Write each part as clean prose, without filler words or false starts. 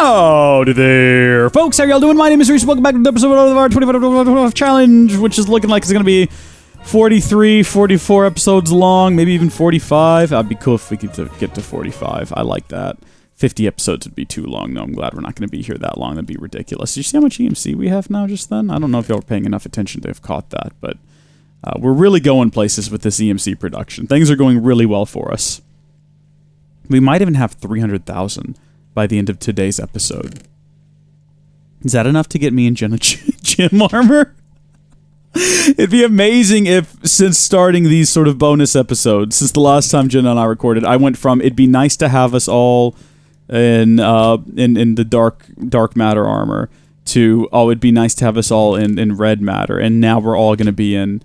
Howdy there, folks. How y'all doing? My name is Reese. Welcome back to the episode of our 25 challenge, which is looking like it's going to be 43, 44 episodes long, maybe even 45. That'd be cool if we could get to 45. I like that. 50 episodes would be too long, though. I'm glad we're not going to be here that long. That'd be ridiculous. Did you see how much EMC we have now just then? I don't know if y'all were paying enough attention to have caught that, but we're really going places with this EMC production. Things are going really well for us. We might even have 300,000 by the end of today's episode. Is that enough to get me in gym armor? It'd be amazing if, since starting these sort of bonus episodes, since the last time Jenna and I recorded, I went from it'd be nice to have us all in the dark matter armor to it'd be nice to have us all in red matter, and now we're all going to be in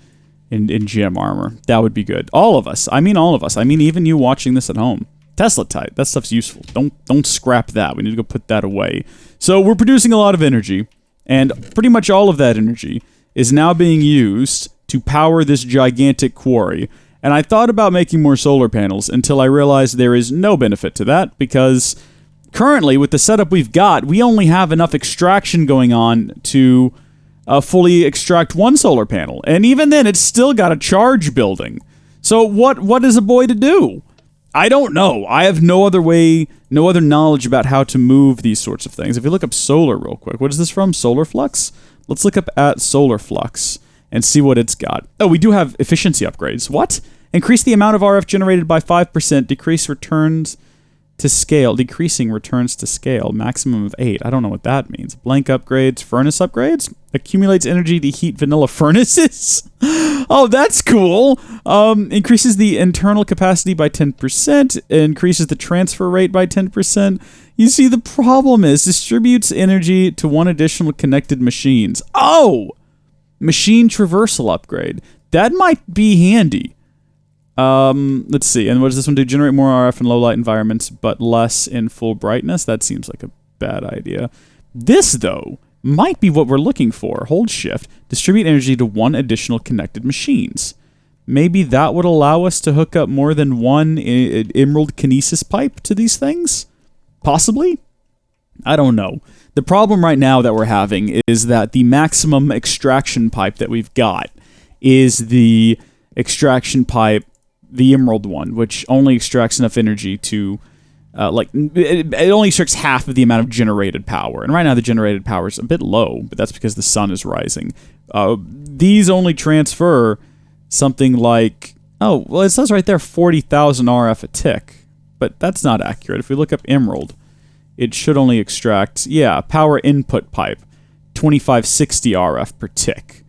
gym armor. That would be good. All of us. I mean all of us. I mean even you watching this at home. Tesla type. That stuff's useful. Don't scrap that. We need to go put that away. So we're producing a lot of energy, and pretty much all of that energy is now being used to power this gigantic quarry. And I thought about making more solar panels until I realized there is no benefit to that, because currently with the setup we've got, we only have enough extraction going on to fully extract one solar panel. And even then, it's still got a charge building. So what is a boy to do? I don't know. I have no other knowledge about how to move these sorts of things. If you look up solar real quick, what is this from? Solar Flux? Let's look up at Solar Flux and see what it's got. Oh, we do have efficiency upgrades. What? Increase the amount of RF generated by 5%, decreasing returns to scale, maximum of 8. I don't know what that means. Blank upgrades, furnace upgrades, accumulates energy to heat vanilla furnaces. Oh, that's cool. Increases the internal capacity by 10%, increases the transfer rate by 10%. You see, the problem is distributes energy to one additional connected machines. Oh! Machine traversal upgrade. That might be handy. Let's see. And what does this one do? Generate more RF in low light environments, but less in full brightness. That seems like a bad idea. This, though, might be what we're looking for. Hold shift. Distribute energy to one additional connected machines. Maybe that would allow us to hook up more than one emerald kinesis pipe to these things? Possibly? I don't know. The problem right now that we're having is that the maximum extraction pipe that we've got is the extraction pipe, the emerald one, which only extracts enough energy to, it only extracts half of the amount of generated power. And right now the generated power is a bit low, but that's because the sun is rising. These only transfer something like, it says right there 40,000 RF a tick. But that's not accurate. If we look up emerald, it should only extract, power input pipe, 2560 RF per tick.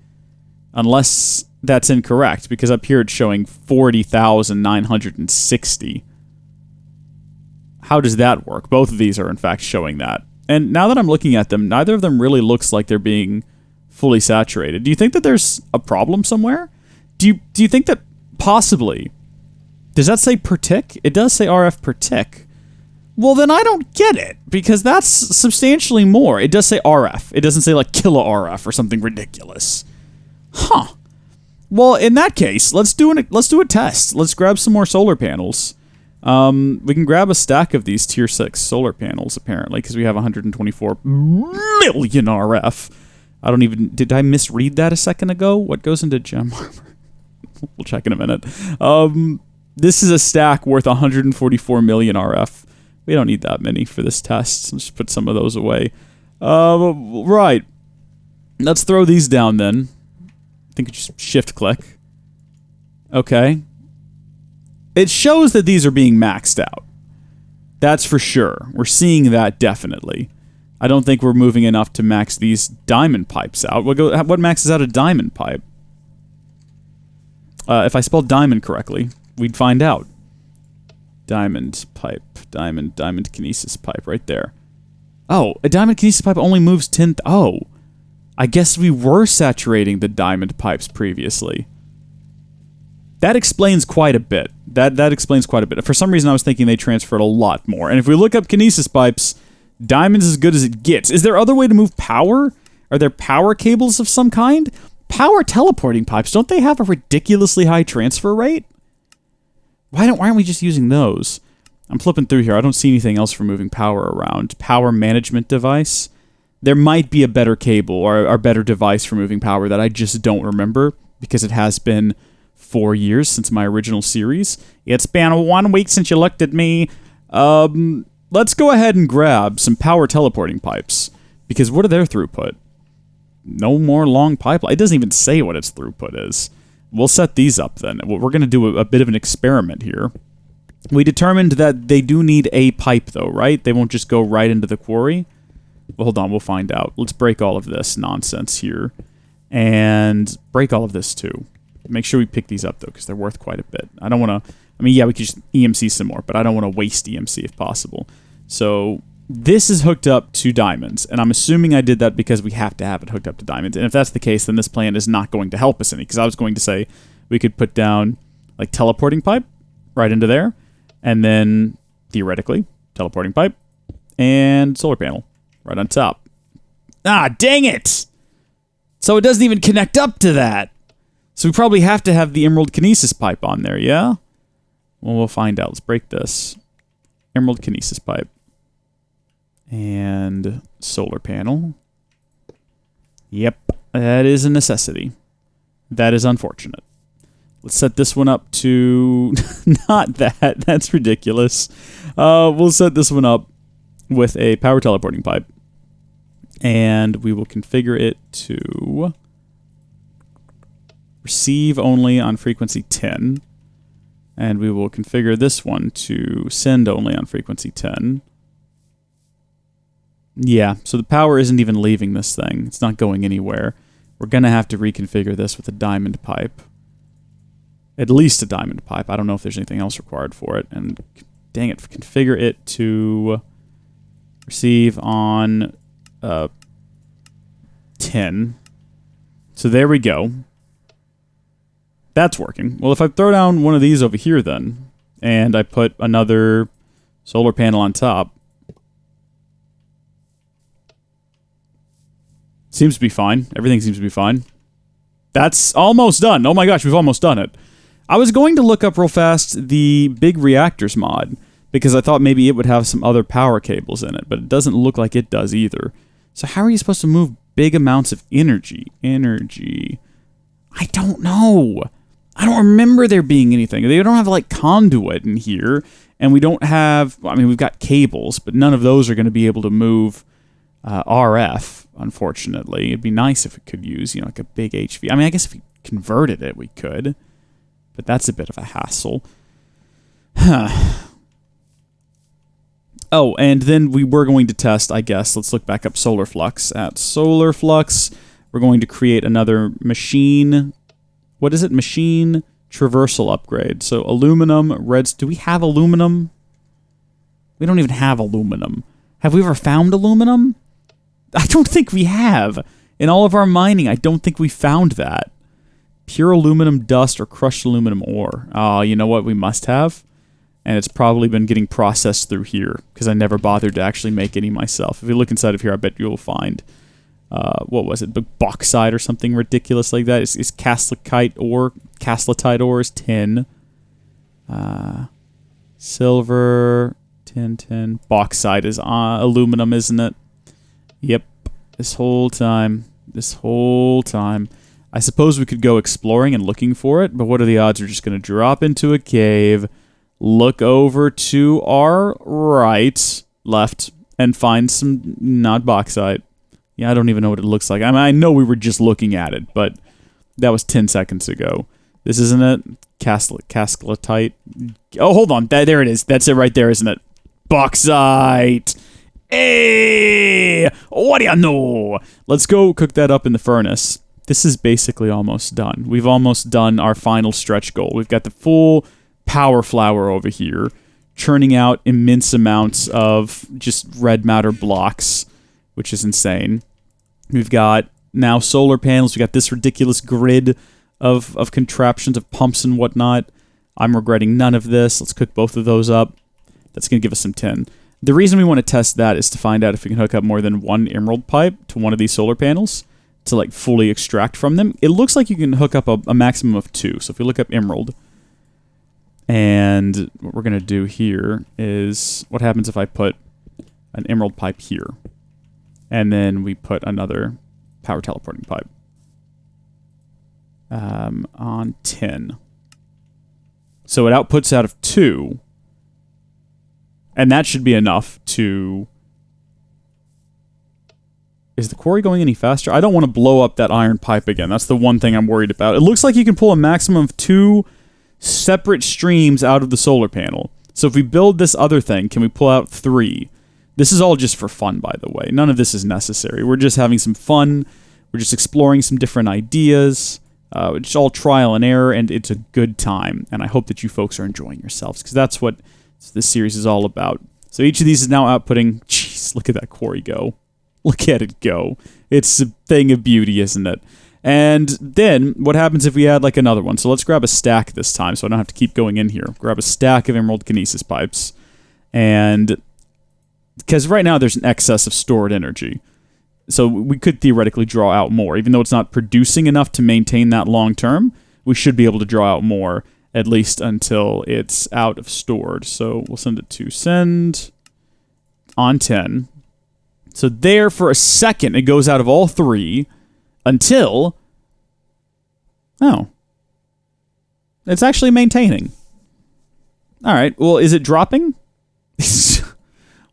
Unless that's incorrect, because up here it's showing 40,960. How does that work? Both of these are in fact showing that. And now that I'm looking at them, neither of them really looks like they're being fully saturated. Do you think that there's a problem somewhere? Do you think that possibly... Does that say per tick? It does say RF per tick. Well, then I don't get it, because that's substantially more. It does say RF. It doesn't say, like, kilo RF or something ridiculous. Huh. Well, in that case, let's do a test. Let's grab some more solar panels. We can grab a stack of these tier 6 solar panels, apparently, because we have 124 million RF. Did I misread that a second ago? What goes into gem armor? We'll check in a minute. This is a stack worth 144 million RF. We don't need that many for this test. Let's just put some of those away. Right. Let's throw these down then. I think just shift click. Okay. It shows that these are being maxed out. That's for sure. We're seeing that definitely. I don't think we're moving enough to max these diamond pipes out. What maxes out a diamond pipe? If I spelled diamond correctly, we'd find out. Diamond pipe. Diamond kinesis pipe right there. Oh, a diamond kinesis pipe only moves 10... Oh. I guess we were saturating the diamond pipes previously. That explains quite a bit. That explains quite a bit. For some reason, I was thinking they transferred a lot more. And if we look up kinesis pipes, diamond's as good as it gets. Is there other way to move power? Are there power cables of some kind? Power teleporting pipes, don't they have a ridiculously high transfer rate? Why aren't we just using those? I'm flipping through here. I don't see anything else for moving power around. Power management device. There might be a better cable or a better device for moving power that I just don't remember because it has been 4 years since my original series. It's been 1 week since you looked at me. Let's go ahead and grab some power teleporting pipes because what are their throughput? No more long pipeline. It doesn't even say what its throughput is. We'll set these up then. We're going to do a bit of an experiment here. We determined that they do need a pipe though, right? They won't just go right into the quarry. Well, hold on, we'll find out. Let's break all of this nonsense here. And break all of this too. Make sure we pick these up though, because they're worth quite a bit. I don't want to... I mean, yeah, we could just EMC some more, but I don't want to waste EMC if possible. So this is hooked up to diamonds, and I'm assuming I did that because we have to have it hooked up to diamonds. And if that's the case, then this plan is not going to help us any, because I was going to say we could put down, like, teleporting pipe right into there, and then, theoretically, teleporting pipe and solar panel right on top. Ah, dang it! So it doesn't even connect up to that. So we probably have to have the emerald kinesis pipe on there, yeah? Well, we'll find out. Let's break this. Emerald kinesis pipe. And solar panel. Yep, that is a necessity. That is unfortunate. Let's set this one up to... Not that. That's ridiculous. We'll set this one up with a power teleporting pipe. And we will configure it to... receive only on frequency 10. And we will configure this one to send only on frequency 10. Yeah, so the power isn't even leaving this thing. It's not going anywhere. We're going to have to reconfigure this with a diamond pipe. At least a diamond pipe. I don't know if there's anything else required for it. And dang it, configure it to receive on 10. So there we go. That's working. Well, if I throw down one of these over here then, and I put another solar panel on top, seems to be fine. Everything seems to be fine. That's almost done. Oh my gosh, we've almost done it. I was going to look up real fast the big reactors mod, because I thought maybe it would have some other power cables in it, but it doesn't look like it does either. So how are you supposed to move big amounts of energy? I don't know. I don't remember there being anything. They don't have, like, conduit in here, and we don't have... I mean, we've got cables, but none of those are going to be able to move RF, unfortunately. It'd be nice if it could use, you know, like a big HV. I mean, I guess if we converted it, we could, but that's a bit of a hassle. Oh, and then we were going to test, I guess, let's look back up Solar Flux. At Solar Flux, we're going to create another machine... What is it? Machine traversal upgrade. So aluminum, reds. Do we have aluminum? We don't even have aluminum. Have we ever found aluminum? I don't think we have. In all of our mining, I don't think we found that. Pure aluminum dust or crushed aluminum ore. Oh, you know what we must have? And it's probably been getting processed through here because I never bothered to actually make any myself. If you look inside of here, I bet you'll find... what was it? Bauxite or something ridiculous like that. Is Caslatite ore? Caslatite ore is 10. Silver, 10. Bauxite is aluminum, isn't it? Yep. This whole time. I suppose we could go exploring and looking for it, but what are the odds we're just going to drop into a cave, look over to our left, and find some not bauxite. Yeah, I don't even know what it looks like. I mean, I know we were just looking at it, but that was 10 seconds ago. This isn't it? Caslatite. Oh, hold on. There it is. That's it right there, isn't it? Bauxite. Hey! What do you know? Let's go cook that up in the furnace. This is basically almost done. We've almost done our final stretch goal. We've got the full power flower over here, churning out immense amounts of just red matter blocks, which is insane. We've got now solar panels. We've got this ridiculous grid of contraptions, of pumps and whatnot. I'm regretting none of this. Let's cook both of those up. That's going to give us some tin. The reason we want to test that is to find out if we can hook up more than one emerald pipe to one of these solar panels to, like, fully extract from them. It looks like you can hook up a maximum of 2. So if we look up emerald, And what we're going to do here is, what happens if I put an emerald pipe here? And then we put another power teleporting pipe on 10. So it outputs out of 2. And that should be enough to... Is the quarry going any faster? I don't want to blow up that iron pipe again. That's the one thing I'm worried about. It looks like you can pull a maximum of 2 separate streams out of the solar panel. So if we build this other thing, can we pull out 3? This is all just for fun, by the way. None of this is necessary. We're just having some fun. We're just exploring some different ideas. It's all trial and error, and it's a good time. And I hope that you folks are enjoying yourselves, because that's what this series is all about. So each of these is now outputting... Jeez, look at that quarry go. Look at it go. It's a thing of beauty, isn't it? And then, what happens if we add like another one? So let's grab a stack this time, so I don't have to keep going in here. Grab a stack of emerald kinesis pipes. And... because right now there's an excess of stored energy. So we could theoretically draw out more. Even though it's not producing enough to maintain that long term, we should be able to draw out more, at least until it's out of stored. So we'll send it to send on 10. So there, for a second, it goes out of all 3 until... Oh. It's actually maintaining. Alright, well, is it dropping?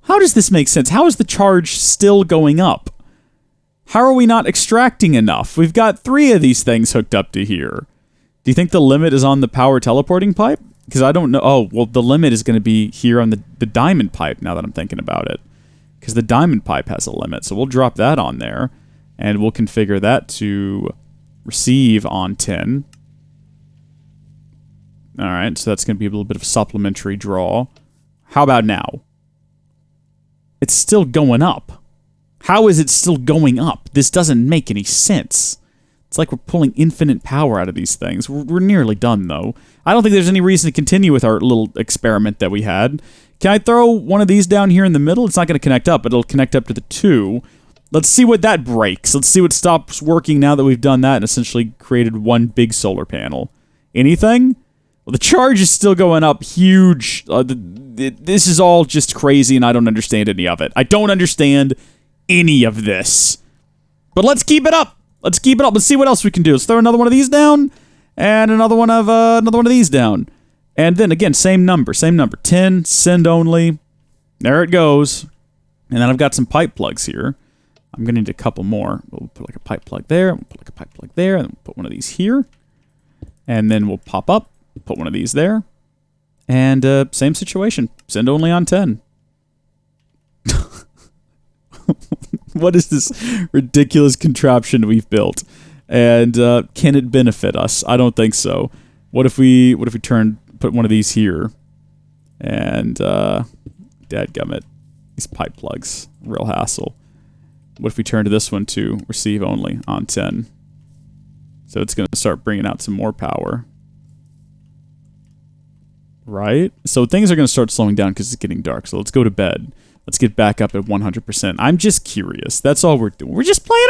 How does this make sense? How is the charge still going up? How are we not extracting enough? We've got 3 of these things hooked up to here. Do you think the limit is on the power teleporting pipe? Because I don't know. Oh, well, the limit is going to be here on the diamond pipe, now that I'm thinking about it. Because the diamond pipe has a limit. So we'll drop that on there, and we'll configure that to receive on 10. Alright, so that's going to be a little bit of supplementary draw. How about now? It's still going up. How is it still going up? This doesn't make any sense. It's like we're pulling infinite power out of these things. We're nearly done, though. I don't think there's any reason to continue with our little experiment that we had. Can I throw one of these down here in the middle? It's not going to connect up, but it'll connect up to the 2. Let's see what that breaks. Let's see what stops working now that we've done that and essentially created one big solar panel. Anything? Well, the charge is still going up huge. This is all just crazy, and I don't understand any of it. I don't understand any of this. But let's keep it up. Let's keep it up. Let's see what else we can do. Let's throw another one of these down, and another one of these down. And then, again, same number. 10, send only. There it goes. And then I've got some pipe plugs here. I'm going to need a couple more. We'll put like a pipe plug there. We'll put like a pipe plug there. And then we'll put one of these here. And then we'll pop up. Put one of these there. And same situation. Send only on 10. What is this ridiculous contraption we've built? And can it benefit us? I don't think so. What if we put one of these here? And dadgummit, these pipe plugs, real hassle. What if we turn to this one to receive only on 10? So it's going to start bringing out some more power. Right? So things are going to start slowing down because it's getting dark. So let's go to bed. Let's get back up at 100%. I'm just curious. That's all we're doing. We're just playing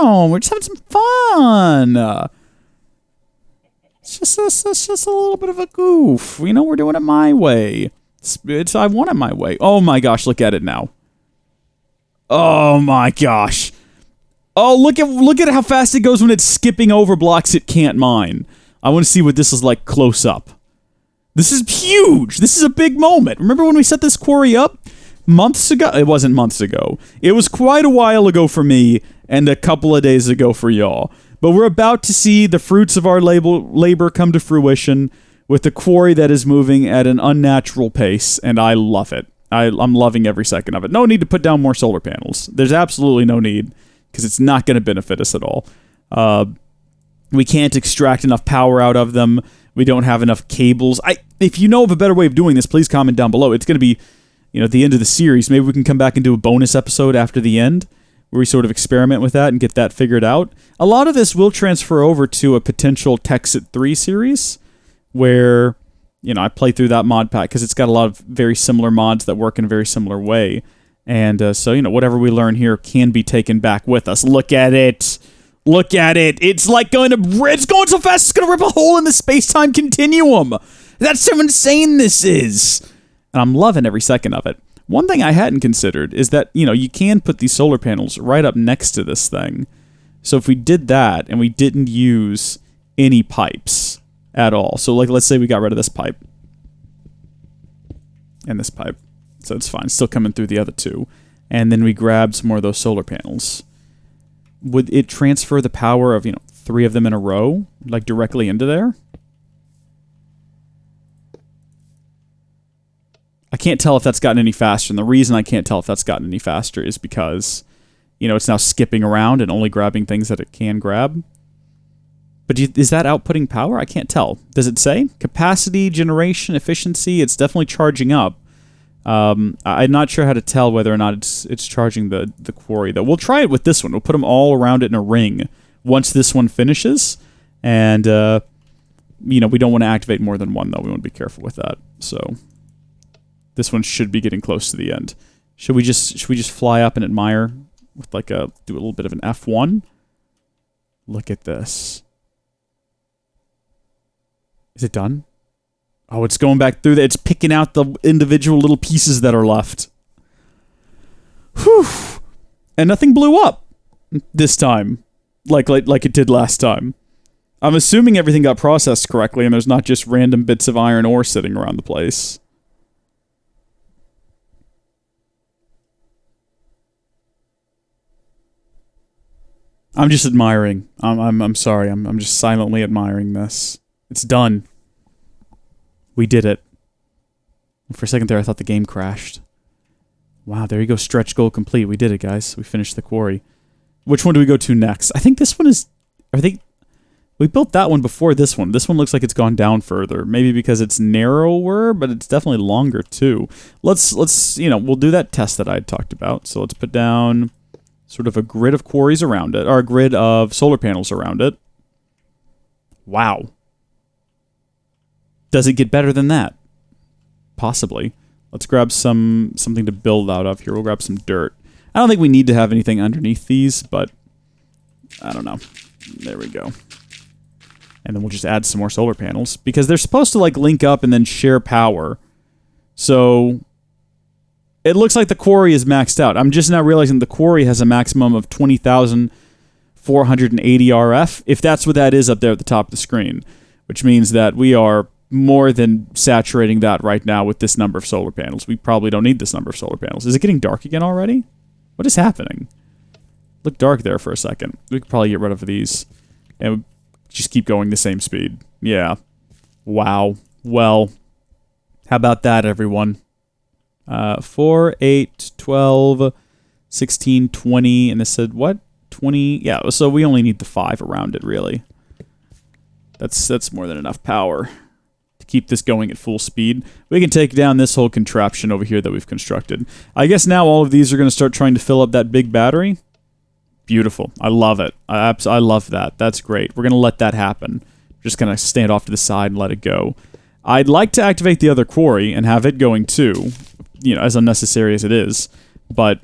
around. We're just having some fun. It's just a little bit of a goof. You know, we're doing it my way. I want it my way. Oh my gosh, look at it now. Oh my gosh. Oh, look at how fast it goes when it's skipping over blocks it can't mine. I want to see what this is like close up. This is huge. This is a big moment. Remember when we set this quarry up? Months ago? It wasn't months ago. It was quite a while ago for me and a couple of days ago for y'all. But we're about to see the fruits of our labor come to fruition with the quarry that is moving at an unnatural pace, and I love it. I'm loving every second of it. No need to put down more solar panels. There's absolutely no need, because it's not going to benefit us at all. We can't extract enough power out of them. We don't have enough cables. If you know of a better way of doing this, please comment down below. It's going to be, at the end of the series. Maybe we can come back and do a bonus episode after the end, where we sort of experiment with that and get that figured out. A lot of this will transfer over to a potential Tekkit 3 series, where, I play through that mod pack, because it's got a lot of very similar mods that work in a very similar way. And so, whatever we learn here can be taken back with us. Look at it! Look at it! It's like it's going so fast, it's going to rip a hole in the space-time continuum! That's how insane this is! And I'm loving every second of it. One thing I hadn't considered is that, you know, you can put these solar panels right up next to this thing. So if we did that and we didn't use any pipes at all. So like, let's say we got rid of this pipe. And this pipe. So it's fine. It's still coming through the other two. And then we grabbed some more of those solar panels. Would it transfer the power of, you know, 3 of them in a row, like directly into there? I can't tell if that's gotten any faster, and the reason I can't tell if that's gotten any faster is because, you know, it's now skipping around and only grabbing things that it can grab. But is that outputting power? I can't tell. Does it say? Capacity, generation, efficiency, it's definitely charging up. I'm not sure how to tell whether or not it's charging the quarry, though. We'll try it with this one. We'll put them all around it in a ring once this one finishes. And, you know, we don't want to activate more than one, though. We want to be careful with that. So this one should be getting close to the end. Should we just fly up and admire with like do a little bit of an F1? Look at this. Is it done? Oh, it's going back through there. It's picking out the individual little pieces that are left. Whew. And nothing blew up this time, like it did last time. I'm assuming everything got processed correctly and there's not just random bits of iron ore sitting around the place. I'm just admiring. I'm sorry. I'm just silently admiring this. It's done. We did it. For a second there, I thought the game crashed. Wow, there you go. Stretch goal complete. We did it, guys. We finished the quarry. Which one do we go to next? I think this one is... We built that one before this one. This one looks like it's gone down further. Maybe because it's narrower, but it's definitely longer, too. Let's you know, we'll do that test that I had talked about. So let's put down sort of a grid of quarries around it, or a grid of solar panels around it. Wow. Does it get better than that? Possibly. Let's grab something to build out of here. We'll grab some dirt. I don't think we need to have anything underneath these, but I don't know. There we go. And then we'll just add some more solar panels because they're supposed to like link up and then share power. So it looks like the quarry is maxed out. I'm just now realizing the quarry has a maximum of 20,480 RF, if that's what that is up there at the top of the screen, which means that we are more than saturating that right now with this number of solar panels. We probably don't need this number of solar panels. Is it getting dark again already? What is happening? Looked dark there for a second. We could probably get rid of these and just keep going the same speed. Yeah. Wow. Well, how about that, everyone? 4, 8, 12, 16, 20, and this said, what? 20? Yeah, so we only need the 5 around it, really. That's more than enough power to keep this going at full speed. We can take down this whole contraption over here that we've constructed. I guess now all of these are going to start trying to fill up that big battery. Beautiful. I love it. I love that. That's great. We're going to let that happen. Just going to stand off to the side and let it go. I'd like to activate the other quarry and have it going too, you know, as unnecessary as it is, but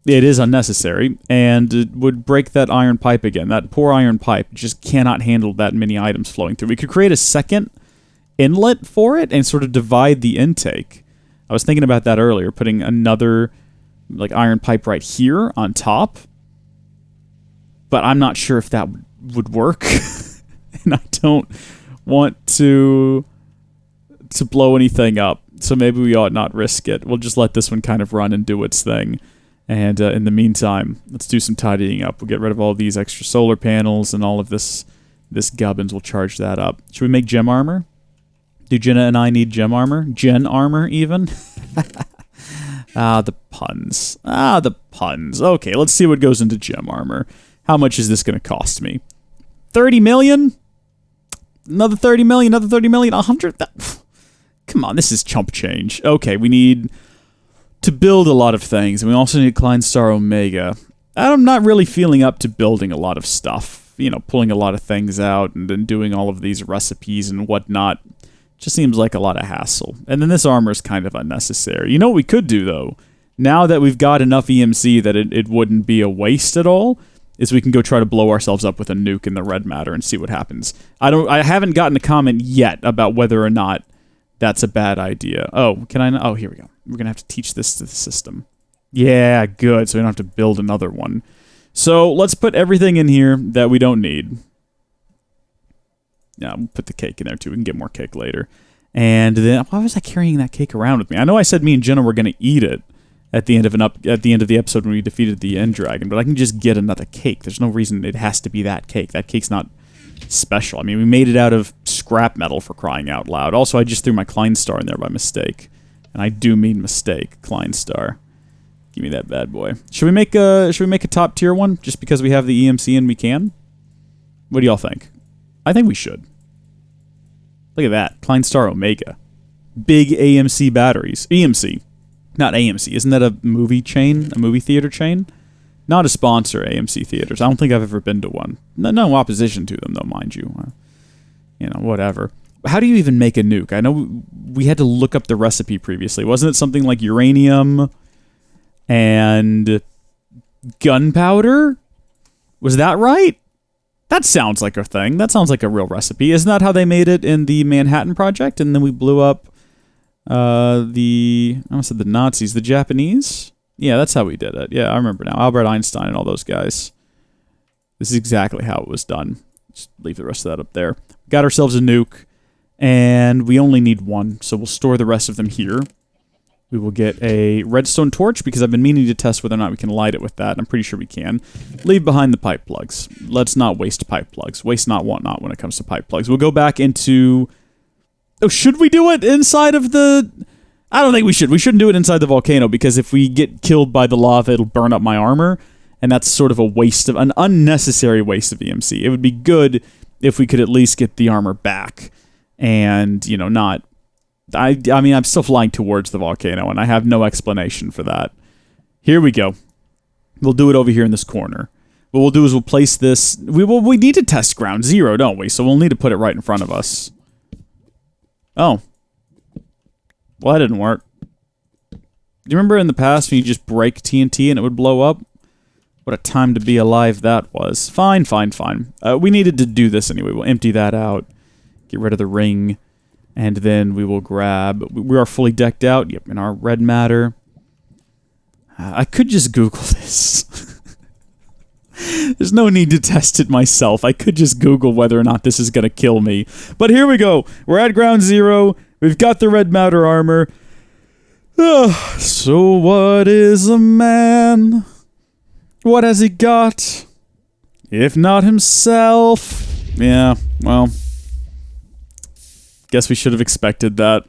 it is unnecessary, and it would break that iron pipe again. That poor iron pipe just cannot handle that many items flowing through. We could create a second inlet for it and sort of divide the intake. I was thinking about that earlier, putting another like iron pipe right here on top, but I'm not sure if that would work, and I don't want to blow anything up, so maybe we ought not risk it. We'll just let this one kind of run and do its thing. And in the meantime, let's do some tidying up. We'll get rid of all these extra solar panels and all of this gubbins. We'll charge that up. Should we make gem armor? Do Jenna and I need gem armor? Gen armor, even? The puns. The puns. Okay, let's see what goes into gem armor. How much is this going to cost me? 30 million? Another 30 million, another 30 million, 100? Come on, this is chump change. Okay, we need to build a lot of things, and we also need Klein Star Omega. I'm not really feeling up to building a lot of stuff. You know, pulling a lot of things out and then doing all of these recipes and whatnot. Just seems like a lot of hassle. And then this armor is kind of unnecessary. You know what we could do, though? Now that we've got enough EMC that it wouldn't be a waste at all, is we can go try to blow ourselves up with a nuke in the red matter and see what happens. I haven't gotten a comment yet about whether or not that's a bad idea. Oh, can I? Oh, here we go. We're gonna have to teach this to the system. Yeah, good. So we don't have to build another one. So let's put everything in here that we don't need. Yeah, we'll put the cake in there too. We can get more cake later. And then, why was I carrying that cake around with me? I know I said me and Jenna were gonna eat it at the end of the episode when we defeated the end dragon, but I can just get another cake. There's no reason it has to be that cake. That cake's not special. I mean, we made it out of scrap metal, for crying out loud. Also, I just threw my Klein Star in there by mistake. And I do mean mistake, Klein Star. Give me that bad boy. Should we make a top tier one just because we have the EMC and we can? What do y'all think? I think we should. Look at that, Klein Star Omega. Big AMC batteries. EMC. Not AMC. Isn't that a movie chain? A movie theater chain? Not a sponsor, AMC Theaters. I don't think I've ever been to one. No opposition to them, though, mind you. You know, whatever. How do you even make a nuke? I know we had to look up the recipe previously. Wasn't it something like uranium and gunpowder? Was that right? That sounds like a thing. That sounds like a real recipe. Isn't that how they made it in the Manhattan Project? And then we blew up I almost said the Nazis, the Japanese? Yeah, that's how we did it. Yeah, I remember now. Albert Einstein and all those guys. This is exactly how it was done. Just leave the rest of that up there. Got ourselves a nuke, and we only need one, so we'll store the rest of them here. We will get a redstone torch, because I've been meaning to test whether or not we can light it with that, and I'm pretty sure we can. Leave behind the pipe plugs. Let's not waste pipe plugs. Waste not, want not when it comes to pipe plugs. We'll go back into... Oh, should we do it inside of the... I don't think we should. We shouldn't do it inside the volcano, because if we get killed by the lava, it'll burn up my armor, and that's sort of a waste of... an unnecessary waste of EMC. It would be good if we could at least get the armor back, and, you know, not... I mean, I'm still flying towards the volcano, and I have no explanation for that. Here we go. We'll do it over here in this corner. What we'll do is we'll place this... We need to test ground zero, don't we? So we'll need to put it right in front of us. Oh. Well, that didn't work. Do you remember in the past when you just break TNT and it would blow up? What a time to be alive that was. Fine. We needed to do this anyway. We'll empty that out. Get rid of the ring. And then we will grab... We are fully decked out. Yep, in our red matter. I could just Google this. There's no need to test it myself. I could just Google whether or not this is going to kill me. But here we go. We're at ground zero. We've got the red matter armor. So what is a man? What has he got? If not himself? Yeah, well... Guess we should have expected that.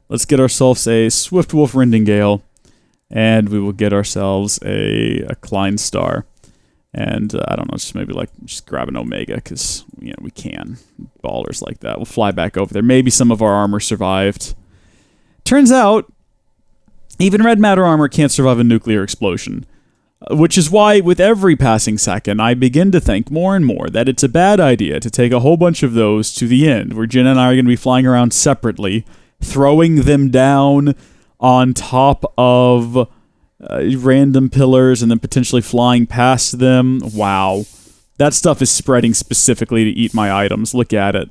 Let's get ourselves a Swift Wolf Rendingale, and we will get ourselves a Klein Star. And, I don't know, just maybe, like, just grab an Omega, because, you know, we can. Ballers like that. We'll fly back over there. Maybe some of our armor survived. Turns out, even red matter armor can't survive a nuclear explosion. Which is why, with every passing second, I begin to think more and more that it's a bad idea to take a whole bunch of those to the end, where Jen and I are going to be flying around separately, throwing them down on top of random pillars, and then potentially flying past them. Wow. That stuff is spreading specifically to eat my items. Look at it.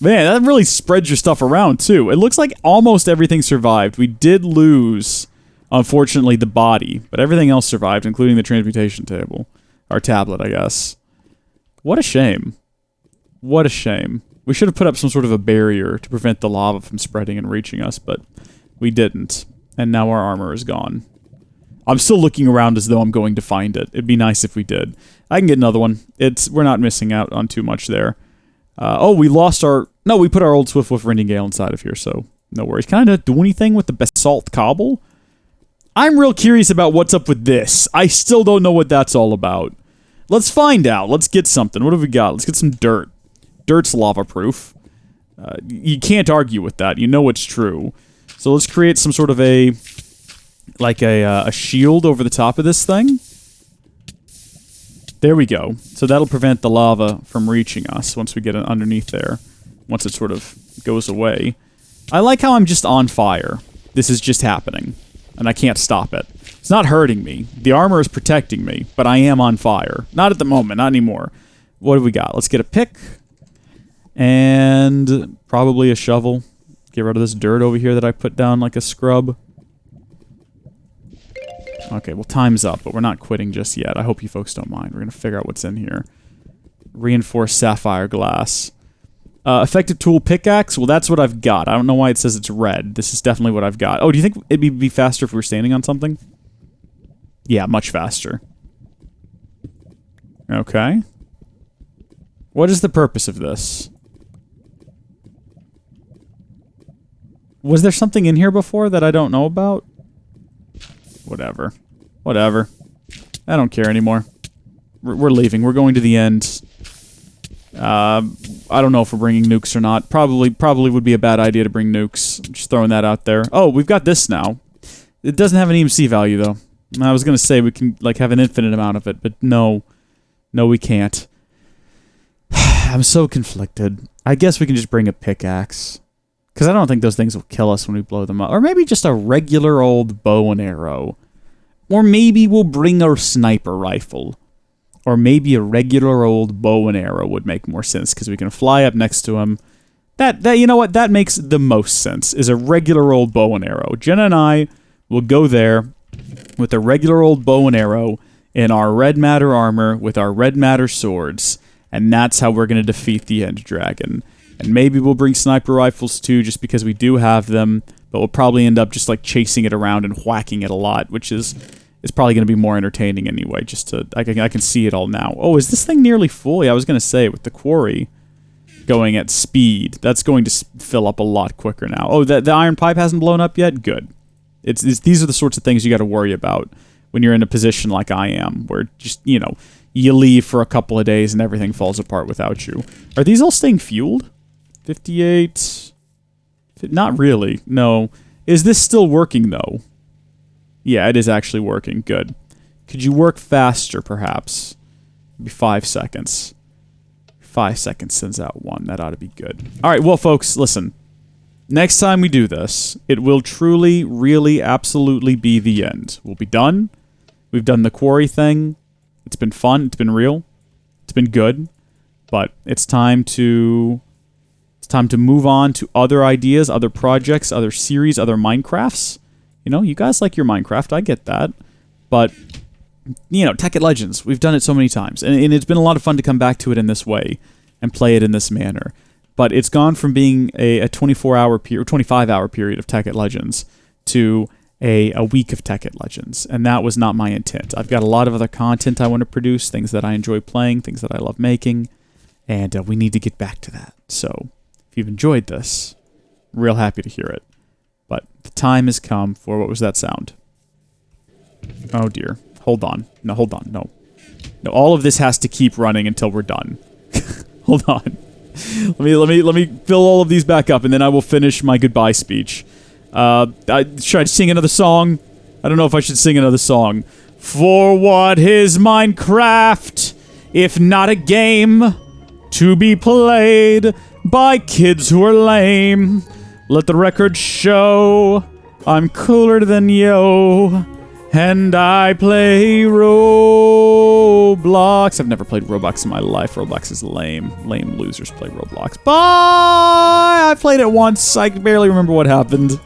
Man, that really spreads your stuff around, too. It looks like almost everything survived. We did lose... Unfortunately, the body, but everything else survived, including the transmutation table. Or tablet, I guess. What a shame. What a shame. We should have put up some sort of a barrier to prevent the lava from spreading and reaching us, but we didn't. And now our armor is gone. I'm still looking around as though I'm going to find it. It'd be nice if we did. I can get another one. We're not missing out on too much there. Oh, we lost our... No, we put our old Swift Wolf Rendingale inside of here, so no worries. Can I not do anything with the basalt cobble? I'm real curious about what's up with this. I still don't know what that's all about. Let's find out. Let's get something. What have we got? Let's get some dirt. Dirt's lava-proof. You can't argue with that. You know it's true. So let's create some sort of a shield over the top of this thing. There we go. So that'll prevent the lava from reaching us once we get it underneath there. Once it sort of goes away. I like how I'm just on fire. This is just happening. And I can't stop it. It's not hurting me. The armor is protecting me, but I am on fire. Not at the moment, not anymore. What do we got? Let's get a pick. And probably a shovel. Get rid of this dirt over here that I put down like a scrub. Okay, well, time's up, but we're not quitting just yet. I hope you folks don't mind. We're going to figure out what's in here. Reinforced sapphire glass. Effective tool pickaxe. Well, that's what I've got. I don't know why it says it's red. This is definitely what I've got. Oh, do you think it'd be faster if we were standing on something? Yeah, much faster. Okay. What is the purpose of this? Was there something in here before that I don't know about? Whatever. Whatever. I don't care anymore. We're leaving. We're going to the end. I don't know if we're bringing nukes or not. Probably would be a bad idea to bring nukes. Just throwing that out there. Oh, we've got this now. It doesn't have an EMC value, though. I was going to say we can like have an infinite amount of it, but no. No, we can't. I'm so conflicted. I guess we can just bring a pickaxe. Because I don't think those things will kill us when we blow them up. Or maybe just a regular old bow and arrow. Or maybe we'll bring our sniper rifle. Or maybe a regular old bow and arrow would make more sense because we can fly up next to him. That you know what? That makes the most sense, is a regular old bow and arrow. Jenna and I will go there with a regular old bow and arrow in our red matter armor with our red matter swords. And that's how we're going to defeat the end dragon. And maybe we'll bring sniper rifles too, just because we do have them. But we'll probably end up just like chasing it around and whacking it a lot, which is probably going to be more entertaining anyway. Just to I can see it all now. Oh, is this thing nearly full? Yeah, I was going to say with the quarry going at speed, that's going to fill up a lot quicker now. Oh, the iron pipe hasn't blown up yet. Good. These are the sorts of things you got to worry about when you're in a position like I am, where just you leave for a couple of days and everything falls apart without you. Are these all staying fueled? 58. Not really. No. Is this still working, though? Yeah, it is actually working. Good. Could you work faster, perhaps? Maybe 5 seconds. 5 seconds sends out 1. That ought to be good. All right, well, folks, listen. Next time we do this, it will truly, really, absolutely be the end. We'll be done. We've done the quarry thing. It's been fun. It's been real. It's been good. But it's time to... It's time to move on to other ideas, other projects, other series, other Minecrafts. You guys like your Minecraft, I get that. But, Tekkit Legends, we've done it so many times. And it's been a lot of fun to come back to it in this way and play it in this manner. But it's gone from being a 24-hour period, 25-hour period of Tekkit Legends to a week of Tekkit Legends. And that was not my intent. I've got a lot of other content I want to produce, things that I enjoy playing, things that I love making. And we need to get back to that. So... if you've enjoyed this, real happy to hear it. But the time has come for... what was that sound? Oh dear. Hold on. No, hold on. No. No, all of this has to keep running until we're done. Hold on. Let me fill all of these back up, and then I will finish my goodbye speech. Should I sing another song? I don't know if I should sing another song. For what is Minecraft, if not a game to be played by kids who are lame? Let the record show I'm cooler than yo, and I play Roblox. I've never played Roblox in my life. Roblox is lame. Lame losers play Roblox. Bye! I played it once. I can barely remember what happened.